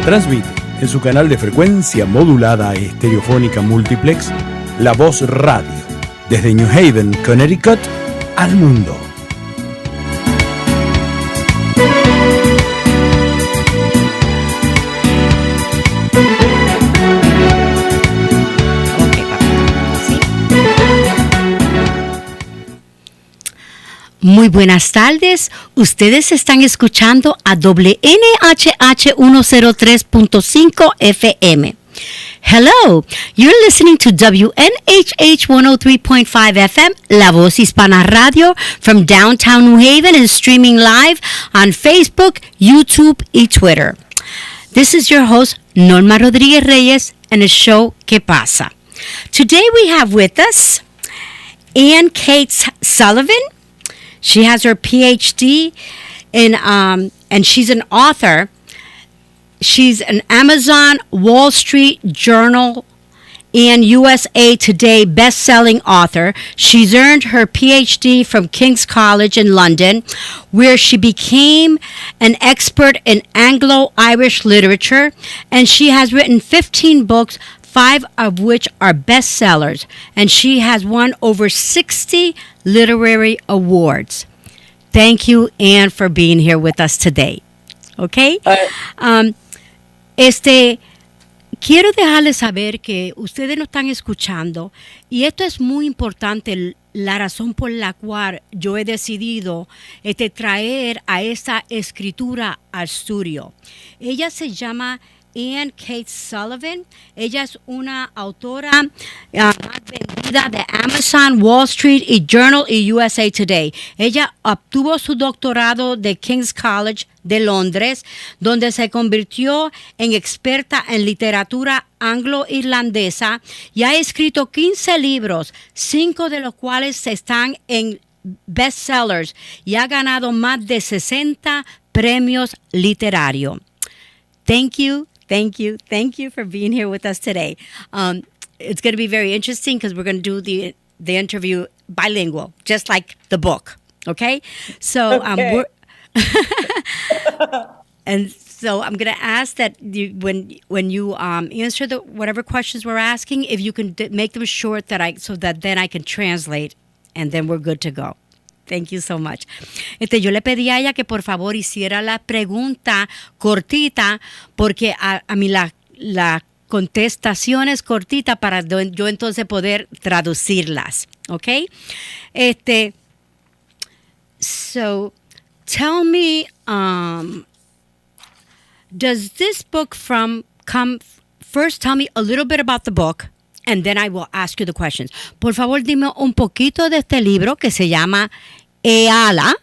Transmite en su canal de frecuencia modulada estereofónica multiplex La Voz Radio, desde New Haven, Connecticut, al mundo. Muy buenas tardes. Ustedes están escuchando a WNHH 103.5 FM. Hello, you're listening to WNHH 103.5 FM, La Voz Hispana Radio, from downtown New Haven and streaming live on Facebook, YouTube, and Twitter. This is your host, Norma Rodríguez-Reyes, and the show K-PASA. Today we have with us Ann Kate Sullivan. She has her PhD and she's an author. She's an Amazon, Wall Street Journal, and USA Today best-selling author. She's earned her PhD from King's College in London, where she became an expert in Anglo-Irish literature, and she has written 15 books, 5 of which are bestsellers, and she has won over 60 literary awards. Thank you, Anne, for being here with us today. Okay? Quiero dejarles saber que ustedes nos están escuchando y esto es muy importante, la razón por la cual yo he decidido traer a esta escritura al estudio. Ella se llama Ann Kate Sullivan. Ella es una autora más vendida de Amazon, Wall Street y Journal y USA Today. Ella obtuvo su doctorado de King's College de Londres, donde se convirtió en experta en literatura anglo-irlandesa y ha escrito 15 libros, 5 de los cuales están en bestsellers y ha ganado más de 60 premios literarios. Thank you for being here with us today. It's going to be very interesting because we're going to do the interview bilingual, just like the book. Okay, so okay. And so I'm going to ask that you, when you answer whatever questions we're asking, if you can make them short, so that then I can translate, and then we're good to go. Thank you so much. Yo le pedí a ella que por favor hiciera la pregunta cortita, porque a mí la contestación es cortita para yo entonces poder traducirlas. Okay? So tell me, does this book first tell me a little bit about the book, and then I will ask you the questions. Por favor, dime un poquito de este libro que se llama Eala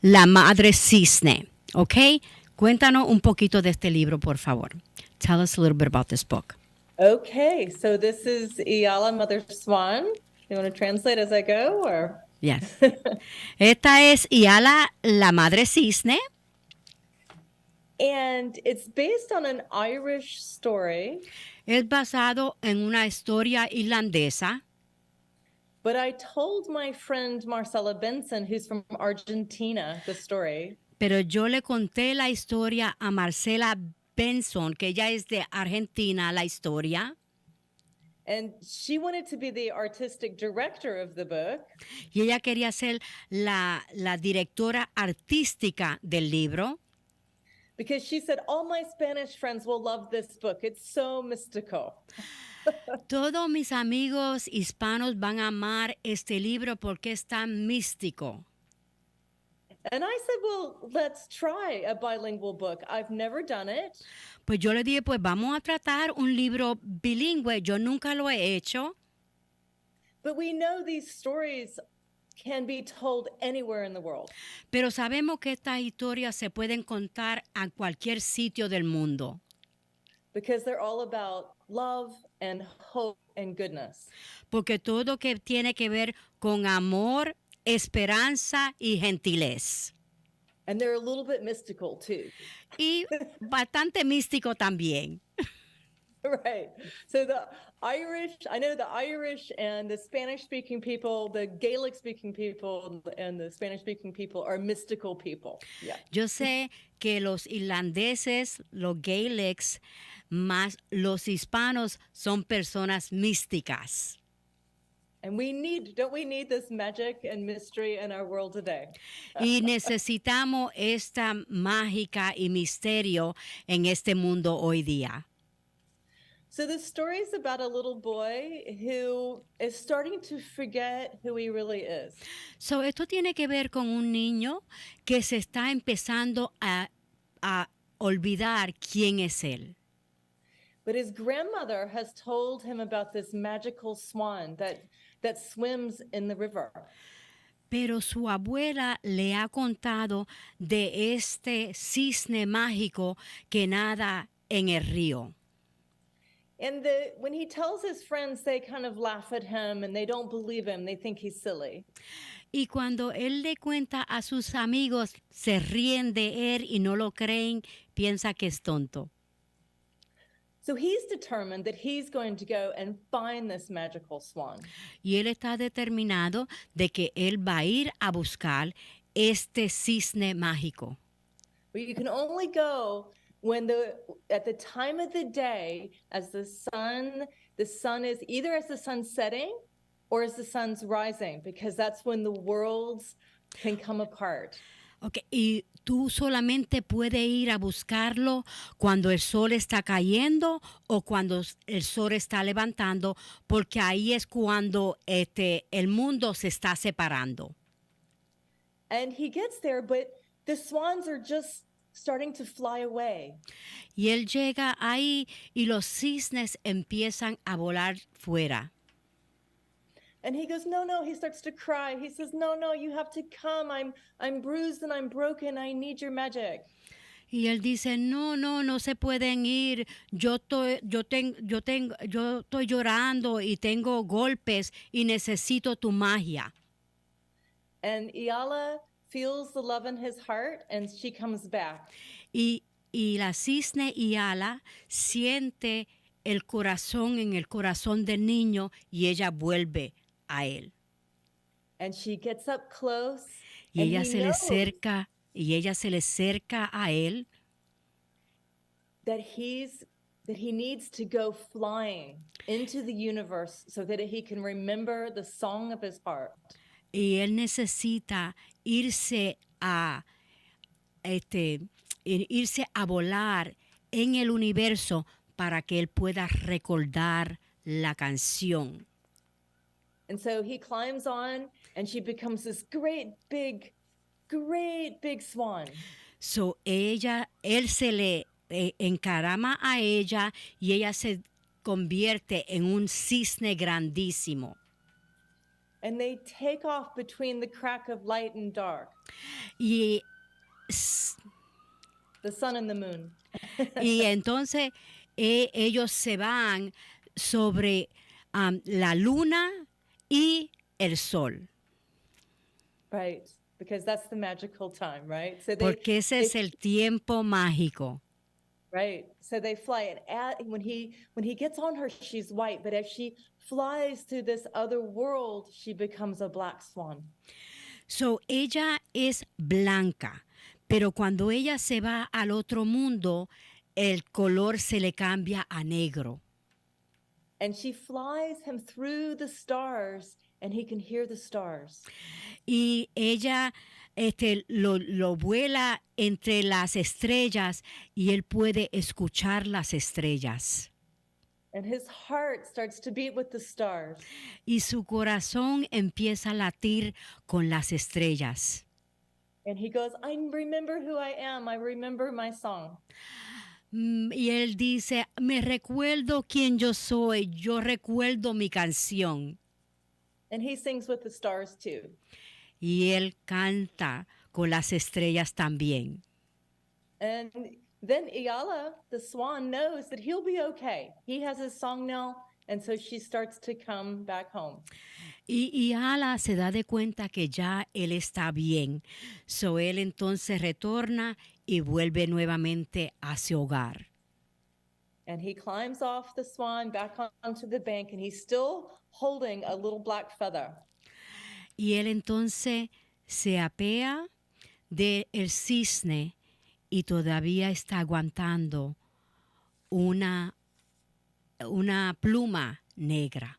La Madre Cisne. Okay? Cuéntanos un poquito de este libro, por favor. Tell us a little bit about this book. Okay, so this is Eala La Madre Cisne. You want to translate as I go, or? Yes. Esta es Eala La Madre Cisne. And it's based on an Irish story. Es basado en una historia irlandesa. But I told my friend Marcela Benson, who's from Argentina, the story. Pero yo le conté la historia a Marcela Benson, que ella es de Argentina, la historia. And she wanted to be the artistic director of the book. Y ella quería ser la directora artística del libro. Because she said, all my Spanish friends will love this book. It's so mystical. Todos mis amigos hispanos van a amar este libro porque es tan místico. And I said, well, let's try a bilingual book. I've never done it. Pues yo le dije, pues vamos a tratar un libro bilingüe. Yo nunca lo he hecho. But we know these stories can be told anywhere in the world. Pero sabemos que estas historias se pueden contar a cualquier sitio del mundo. Because they're all about love and hope and goodness. Porque todo que tiene que ver con amor, esperanza y gentilez. And they're a little bit mystical too. Y bastante místico también. Right. So I know the Irish and the Spanish-speaking people, the Gaelic-speaking people, and the Spanish-speaking people are mystical people. Yeah. Yo sé que los irlandeses, los Gaelics, más los hispanos son personas místicas. And don't we need this magic and mystery in our world today? Y necesitamos esta mágica y misterio en este mundo hoy día. So the story is about a little boy who is starting to forget who he really is. So, esto tiene que ver con un niño que se está empezando a olvidar quién es él. But his grandmother has told him about this magical swan that swims in the river. Pero su abuela le ha contado de este cisne mágico que nada en el río. And when he tells his friends, they kind of laugh at him and they don't believe him. They think he's silly. Y cuando él le cuenta a sus amigos, se ríen de él y no lo creen, piensa que es tonto. So he's determined that he's going to go and find this magical swan. Y él está determinado de que él va a ir a buscar este cisne mágico. But you can only go at the time of the day as the sun is either as the sun's setting or as the sun's rising, because that's when the worlds can come apart. Okay, y tú solamente puedes ir a buscarlo cuando el sol está cayendo o cuando el sol está levantando, porque ahí es cuando el mundo se está separando. And he gets there, but the swans are just starting to fly away. Y él llega ahí y los cisnes empiezan a volar fuera. And he goes, no, he starts to cry. He says, no, you have to come. I'm bruised and I'm broken. I need your magic. Y él dice, no se pueden ir. Yo estoy llorando y tengo golpes y necesito tu magia. And Eala feels the love in his heart and she comes back. Y la cisne Eala siente el corazón en el corazón del niño y ella vuelve a él. And she gets up close. Y ella se le acerca a él. That he needs to go flying into the universe so that he can remember the song of his heart. Y él necesita irse a volar en el universo para que él pueda recordar la canción. And so he climbs on and she becomes this great big swan. So él se le encarama a ella y ella se convierte en un cisne grandísimo. And they take off between the crack of light and dark. Y the sun and the moon. Y entonces ellos se van sobre la luna y el sol. Right, because that's the magical time, right? So porque ese es el tiempo mágico. Right, so they fly, and when he gets on her, she's white, but as she flies to this other world, she becomes a black swan. So ella es blanca, pero cuando ella se va al otro mundo, el color se le cambia a negro. And she flies him through the stars, and he can hear the stars. Y ella lo vuela entre las estrellas y él puede escuchar las estrellas. And his heart starts to beat with the stars. Y su corazón empieza a latir con las estrellas. And he goes, I remember who I am. I remember my song. Y él dice, me recuerdo quién yo soy, yo recuerdo mi canción. And he sings with the stars too. Y él canta con las estrellas también. And then Eala, the swan, knows that he'll be okay. He has his song now, and so she starts to come back home. Y Eala se da de cuenta que ya él está bien. So él entonces retorna y vuelve nuevamente a su hogar. And he climbs off the swan back onto the bank, and he's still holding a little black feather. Y él entonces se apea del cisne y todavía está aguantando una pluma negra.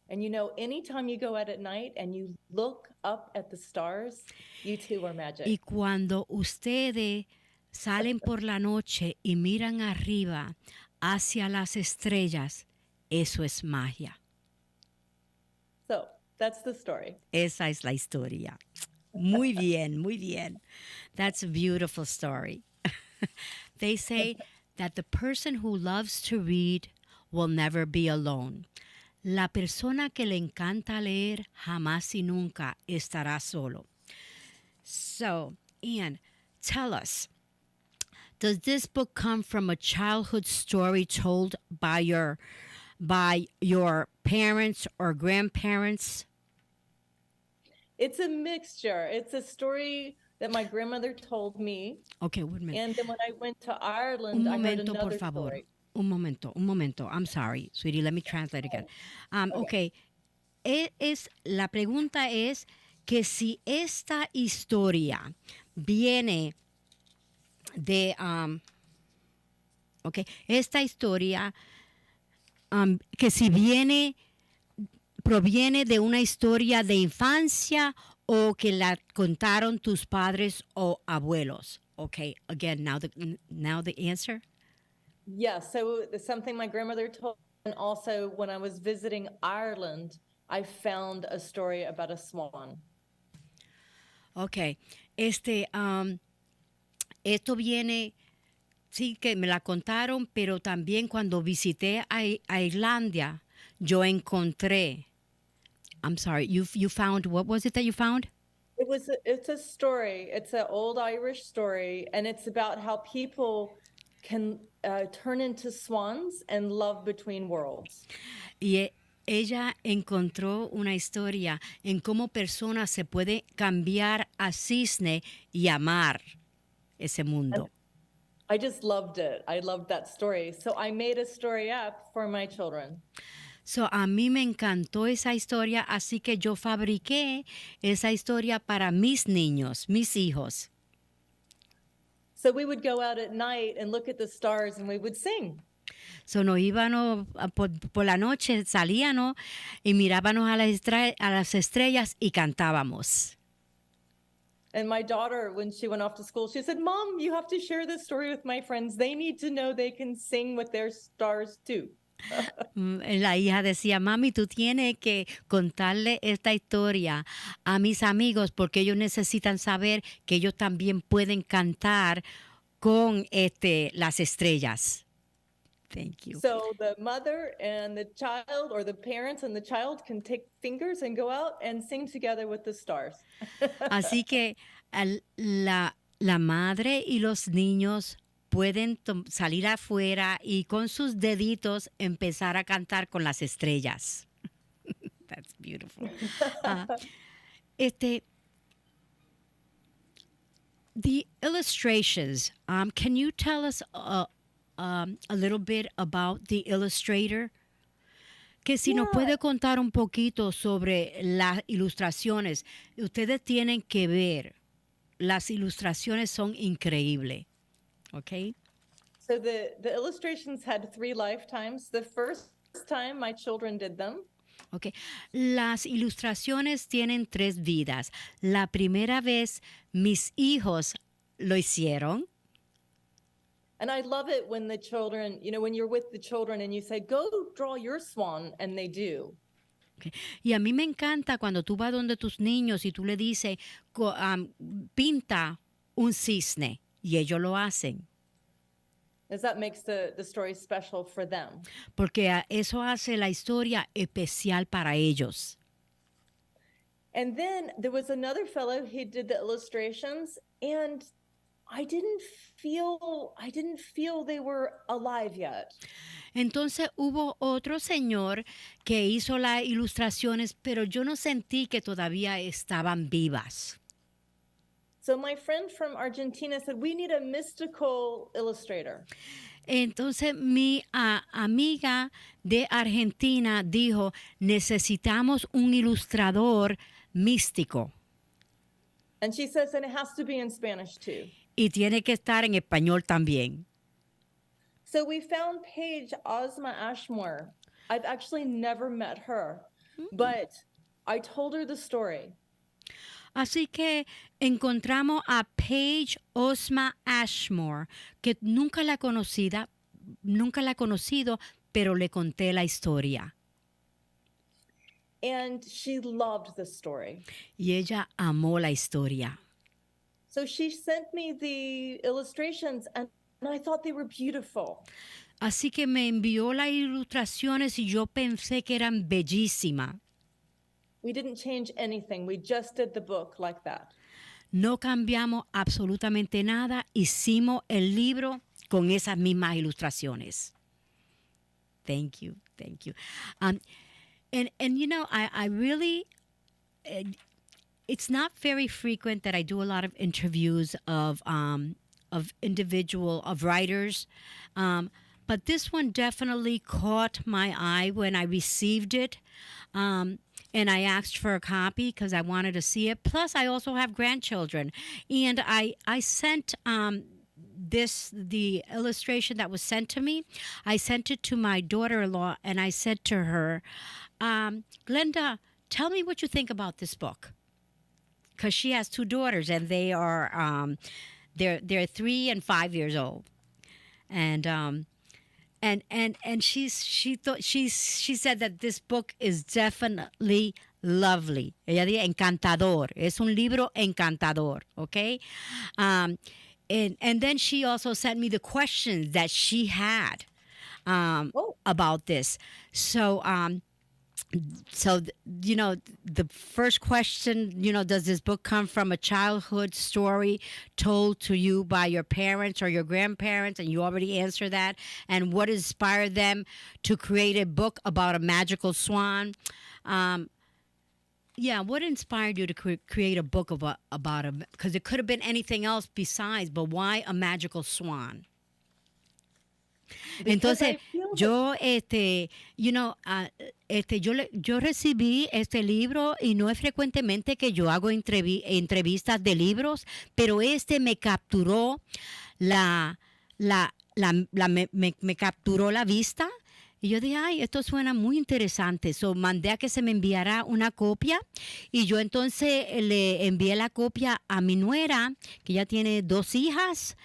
And you know, anytime you go out at night and you look up at the stars, you too are magic. Y cuando ustedes salen por la noche y miran arriba hacia las estrellas, eso es magia. So that's the story. Esa es la historia. Muy bien, muy bien. That's a beautiful story. They say that the person who loves to read will never be alone. La persona que le encanta leer jamás y nunca estará solo. So, Ian, tell us, does this book come from a childhood story told by your parents or grandparents? It's a mixture. It's a story that my grandmother told me. Okay, wait a minute. And then when I went to Ireland, I heard another story. Un momento. I'm sorry, sweetie. Let me translate again. Okay. La pregunta es que si esta historia viene de, esta historia, que si proviene de una historia de infancia o que la contaron tus padres o abuelos. Okay, again, now the answer. Yes, so it's something my grandmother told, and also when I was visiting Ireland, I found a story about a swan. Okay, esto viene, sí que me la contaron, pero también cuando visité a Irlanda, yo encontré. I'm sorry, you found, what was it that you found? It's a story. It's an old Irish story, and it's about how people can turn into swans and love between worlds. Y ella encontró una historia en cómo personas se puede cambiar a cisne y amar ese mundo. I just loved it. I loved that story. So I made a story up for my children. So a mí me encantó esa historia, así que yo fabriqué esa historia para mis niños, mis hijos. So we would go out at night and look at the stars and we would sing. So nos íbamos por la noche, salíamos y mirábamos a las estrellas y cantábamos. And my daughter, when she went off to school, she said, "Mom, you have to share this story with my friends. They need to know they can sing with their stars too." La hija decía, mami, tú tienes que contarle esta historia a mis amigos porque ellos necesitan saber que ellos también pueden cantar con las estrellas. Thank you. So the mother and the child, or the parents and the child, can take fingers and go out and sing together with the stars. Así que la madre y los niños pueden salir afuera y con sus deditos empezar a cantar con las estrellas. That's beautiful. The illustrations, can you tell us a little bit about the illustrator? Que si nos puede contar un poquito sobre las ilustraciones. Ustedes tienen que ver, las ilustraciones son increíbles. Okay. So the illustrations had 3 lifetimes. The first time my children did them. Okay. Las ilustraciones tienen 3 vidas. La primera vez mis hijos lo hicieron. And I love it when the children, when you're with the children and you say, "Go draw your swan," and they do. Okay. Y a mí me encanta cuando tú vas donde tus niños y tú le dices, pinta un cisne. Y ellos lo hacen. As that makes the story special for them. Porque eso hace la historia especial para ellos. And then there was another fellow, he did the illustrations, and I didn't feel they were alive yet. Entonces hubo otro señor que hizo las ilustraciones, pero yo no sentí que todavía estaban vivas. So my friend from Argentina said, "We need a mystical illustrator." Entonces mi amiga de Argentina dijo, necesitamos un ilustrador místico And she says, and it has to be in Spanish too. y tiene que estar en español también. So we found Paige Ozma Ashmore. I've actually never met her, but I told her the story. Así que encontramos a Paige Ozma Ashmore, que nunca la he conocido, pero le conté la historia. And she loved the story. Y ella amó la historia. So she sent me the illustrations and I thought they were beautiful. Así que me envió las ilustraciones y yo pensé que eran bellísimas. We didn't change anything. We just did the book like that. No cambiamos absolutamente nada. Hicimos el libro con esas mismas ilustraciones. Thank you. And you know, I really, it's not very frequent that I do a lot of interviews of writers. But this one definitely caught my eye when I received it. And I asked for a copy because I wanted to see it. Plus, I also have grandchildren. And I sent the illustration that was sent to me, I sent it to my daughter-in-law, and I said to her, Glenda, tell me what you think about this book. Because she has two daughters, and they are they're 3 and 5 years old. And she said that this book is definitely lovely. Ella dice encantador. Es un libro encantador, okay? And then she also sent me the questions that she had about this. So you know, the first question, you know, does this book come from a childhood story told to you by your parents or your grandparents? And you already answered that. And what inspired them to create a book about a magical swan? Yeah, what inspired you to create a book about a, because it could have been anything else besides, but why a magical swan? Entonces, yo, yo recibí este libro y no es frecuentemente que yo hago entrevistas de libros, pero me capturó me capturó la vista. Y yo dije, ay, esto suena muy interesante. So, mandé a que se me enviara una copia y yo entonces le envié la copia a mi nuera, que ya tiene 2 hijas,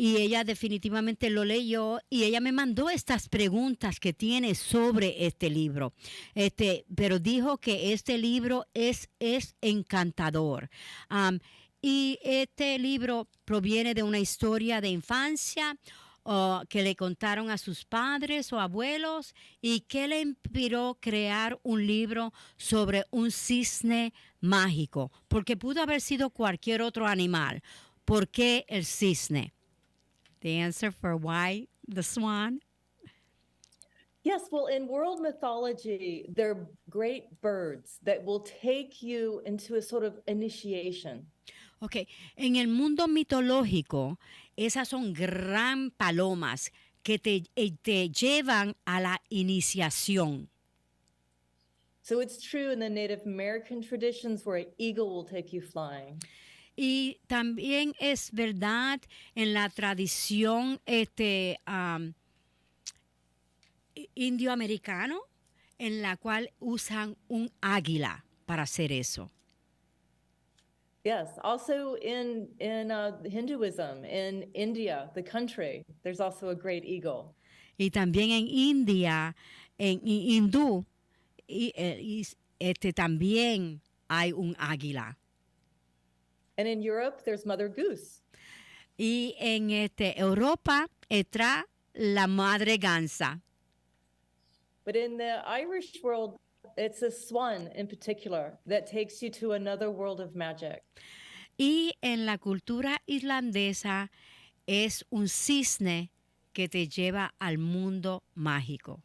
y ella definitivamente lo leyó y ella me mandó estas preguntas que tiene sobre este libro. Pero dijo que este libro es encantador. Y este libro proviene de una historia de infancia que le contaron a sus padres o abuelos y que le inspiró crear un libro sobre un cisne mágico, porque pudo haber sido cualquier otro animal. ¿Por qué el cisne? The answer for why the swan? Yes, well, in world mythology, they're great birds that will take you into a sort of initiation. Okay, en el mundo mitológico, esas son gran palomas que te llevan a la iniciación. So it's true in the Native American traditions where an eagle will take you flying. Y también es verdad en la tradición indioamericano, en la cual usan un águila para hacer eso. Yes, also in Hinduism, in India, the country, there's also a great eagle. Y también en India, en hindú, también hay un águila. And in Europe, there's Mother Goose. Y en Europa está la madre gansa. But in the Irish world, it's a swan in particular that takes you to another world of magic. Y en la cultura irlandesa es un cisne que te lleva al mundo mágico.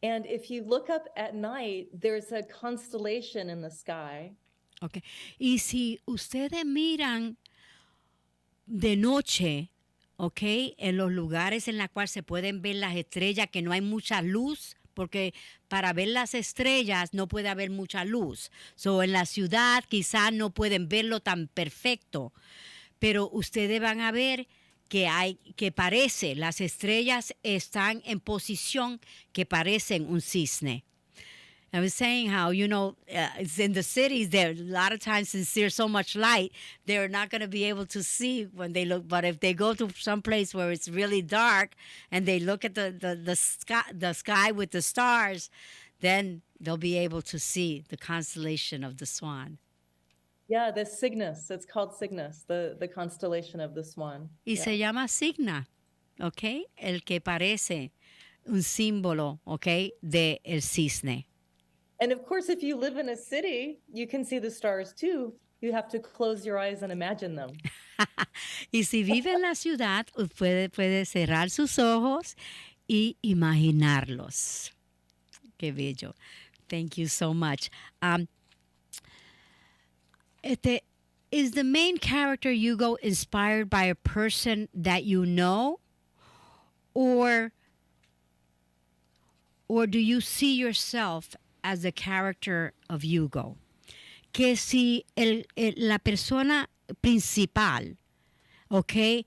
And if you look up at night, there's a constellation in the sky. Okay. Y si ustedes miran de noche, ¿ok? En los lugares en los cuales se pueden ver las estrellas, que no hay mucha luz, porque para ver las estrellas no puede haber mucha luz. So, en la ciudad quizás no pueden verlo tan perfecto, pero ustedes van a ver que parece, las estrellas están en posición que parecen un cisne. I was saying how, it's in the cities there, a lot of times since there's so much light, they're not going to be able to see when they look. But if they go to some place where it's really dark and they look at the sky with the stars, then they'll be able to see the constellation of the swan. Yeah, the Cygnus. It's called Cygnus, the constellation of the swan. Y se llama Signa, ¿ok? El que parece un símbolo, ¿ok? De el cisne. And of course, if you live in a city, you can see the stars too. You have to close your eyes and imagine them. Y si vive en la ciudad, puede cerrar sus ojos y imaginarlos. Qué bello. Thank you so much. Is the main character Hugo inspired by a person that you know, or do you see yourself as the character of Hugo? Que si la persona principal, ¿ok?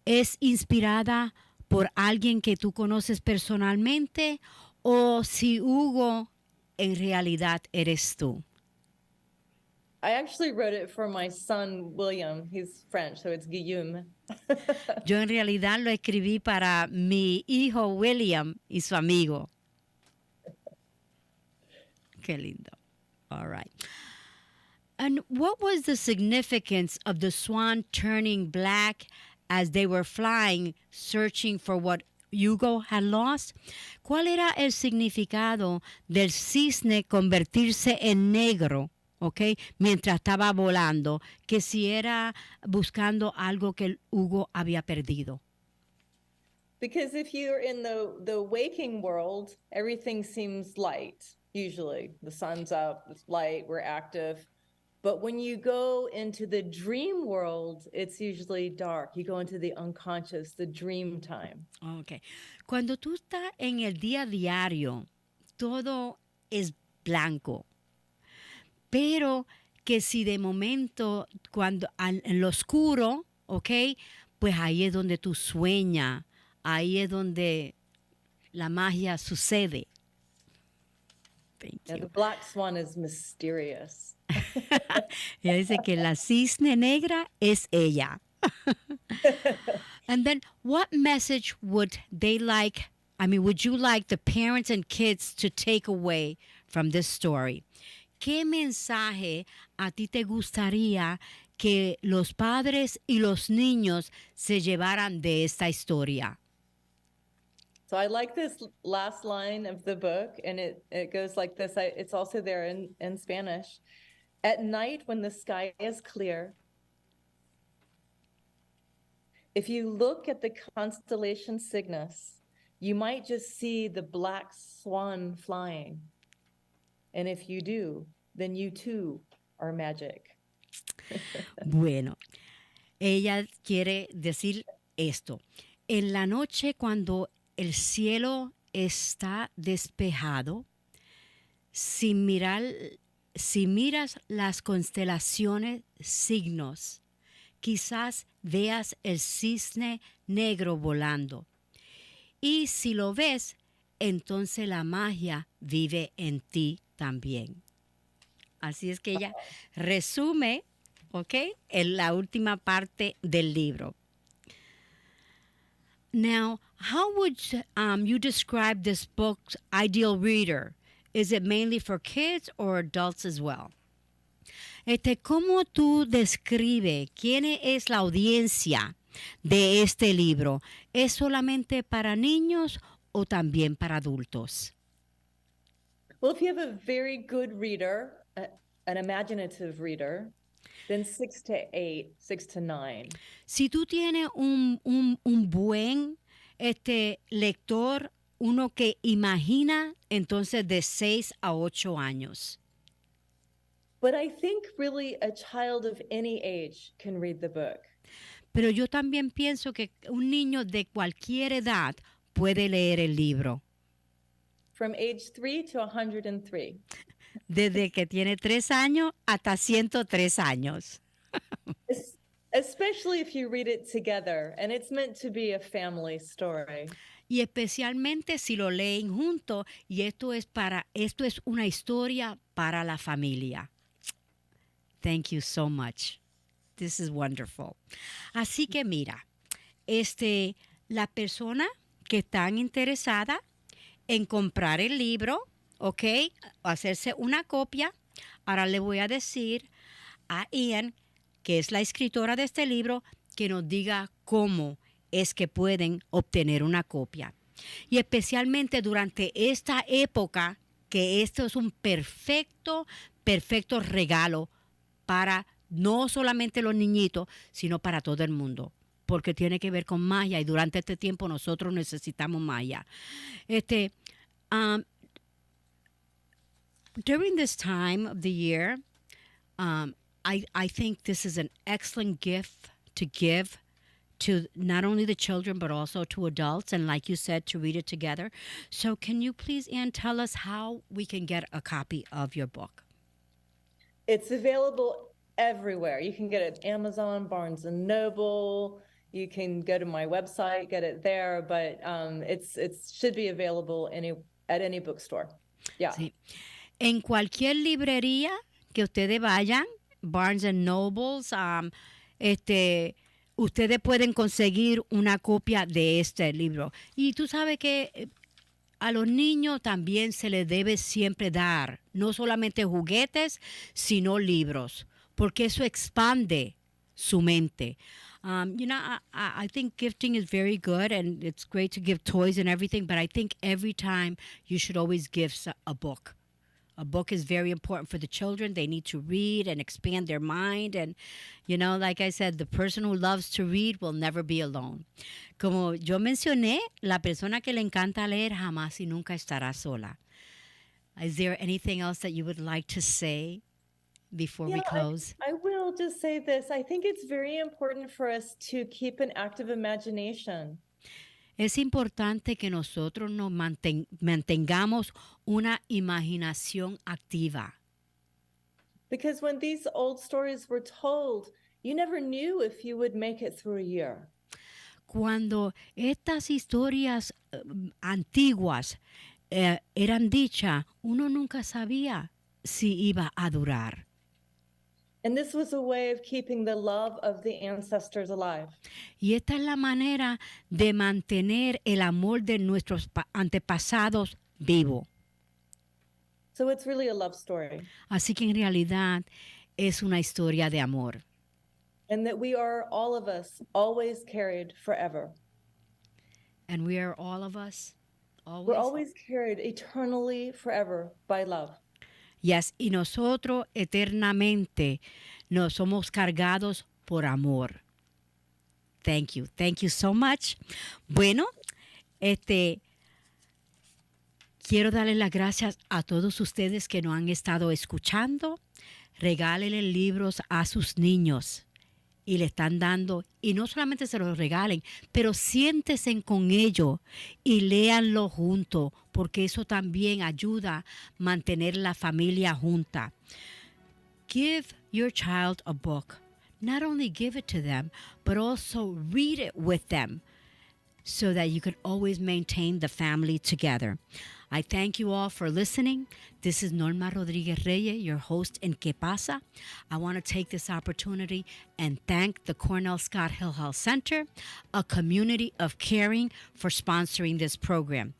Es inspirada por alguien que tú conoces personalmente, o si Hugo en realidad eres tú. I actually wrote it for my son, William. He's French, so it's Guillaume. Yo en realidad lo escribí para mi hijo William y su amigo. Qué lindo. All right. And what was the significance of the swan turning black as they were flying, searching for what Hugo had lost? ¿Cuál era el significado del cisne convertirse en negro, okay, mientras estaba volando, que si era buscando algo que Hugo había perdido? Because if you're in the waking world, everything seems light, usually. The sun's up, it's light, we're active. But when you go into the dream world, it's usually dark. You go into the unconscious, the dream time. Okay. Cuando tú estás en el día diario, todo es blanco. Pero que si de momento, cuando en lo oscuro, okay, pues ahí es donde tú sueñas, ahí es donde la magia sucede. Thank you. The black swan is mysterious. Ella dice que la cisne negra es ella. And then what message would you like the parents and kids to take away from this story? ¿Qué mensaje a ti te gustaría que los padres y los niños se llevaran de esta historia? So I like this last line of the book, and it goes like this. It's also there in Spanish. At night, when the sky is clear, if you look at the constellation Cygnus, you might just see the black swan flying. And if you do, then you too are magic. Bueno, ella quiere decir esto. En la noche, cuando el cielo está despejado, si miras las constelaciones signos, quizás veas el cisne negro volando. Y si lo ves, entonces la magia vive en ti también. Así es que ella resume, ¿ok?, en la última parte del libro. Now, how would you describe this book's ideal reader? Is it mainly for kids or adults as well? ¿Cómo tú describes quién es la audiencia de este libro? ¿Es solamente para niños o también para adultos? Well, if you have a very good reader, an imaginative reader, then 6 to 8, 6 to 9. Si tú tienes un buen lector, uno que imagina, entonces de 6 a 8 años. But I think really a child of any age can read the book. Pero yo también pienso que un niño de cualquier edad puede leer el libro. From age 3 to 103. Desde que tiene 3 años hasta 103 años. Especially if you read it together, and it's meant to be a family story. Y especialmente si lo leen juntos, y esto es una historia para la familia. Thank you so much. This is wonderful. Así que mira, la persona que están interesada en comprar el libro, ¿ok? Hacerse una copia. Ahora le voy a decir a Ian, que es la escritora de este libro, que nos diga cómo es que pueden obtener una copia. Y especialmente durante esta época, que esto es un perfecto regalo para no solamente los niñitos, sino para todo el mundo. Porque tiene que ver con magia y durante este tiempo nosotros necesitamos magia. During this time of the year, I think this is an excellent gift to give to not only the children, but also to adults. And like you said, to read it together. So can you please, Ann, tell us how we can get a copy of your book? It's available everywhere. You can get it at Amazon, Barnes and Noble. You can go to my website, get it there, but it should be available at any bookstore. Yeah. Sí. En cualquier librería que ustedes vayan, Barnes and Nobles, ustedes pueden conseguir una copia de este libro. Y tú sabes que a los niños también se les debe siempre dar, no solamente juguetes, sino libros, porque eso expande su mente. I think gifting is very good, and it's great to give toys and everything, but I think every time you should always give a book. A book is very important for the children. They need to read and expand their mind. And, like I said, the person who loves to read will never be alone. Como yo mencioné, la persona que le encanta leer jamás y nunca estará sola. Is there anything else that you would like to say before we close? I will just say this. I think it's very important for us to keep an active imagination. Es importante que nosotros nos mantengamos una imaginación activa. Because when these old stories were told, you never knew if you would make it through a year. Cuando estas historias antiguas eran dichas, uno nunca sabía si iba a durar. And this was a way of keeping the love of the ancestors alive. Y esta es la manera de mantener el amor de nuestros antepasados vivo. So it's really a love story. Así que en realidad es una historia de amor. And that we are, all of us, always carried forever. And we are all of us, We're always carried eternally forever by love. Yes, y nosotros eternamente nos somos cargados por amor. Thank you so much. Bueno, quiero darles las gracias a todos ustedes que nos han estado escuchando. Regálenle libros a sus niños y le están dando, y no solamente se los regalen, pero siéntense con ellos y léanlo juntos, porque eso también ayuda a mantener la familia junta. Give your child a book. Not only give it to them, but also read it with them, so that you can always maintain the family together. I thank you all for listening. This is Norma Rodríguez-Reyes, your host in K-PASA. I want to take this opportunity and thank the Cornell Scott Hill Health Center, a community of caring, for sponsoring this program.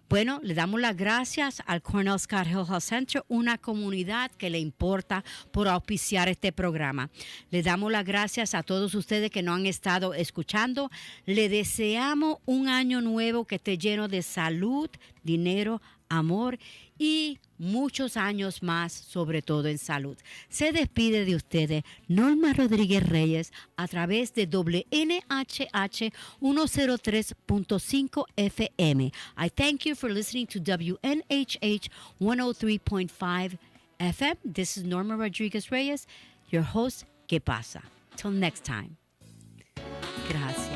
Bueno, le damos las gracias al Cornell Scott Hill Health Center, una comunidad que le importa, por auspiciar este programa. Le damos las gracias a todos ustedes que nos han estado escuchando. Le deseamos un año nuevo que esté lleno de salud, dinero, amor y muchos años más, sobre todo en salud. Se despide de ustedes Norma Rodríguez-Reyes a través de WNHH 103.5 FM. I thank you for listening to WNHH 103.5 FM. This is Norma Rodríguez-Reyes, your host, ¿Qué pasa? Till next time. Gracias.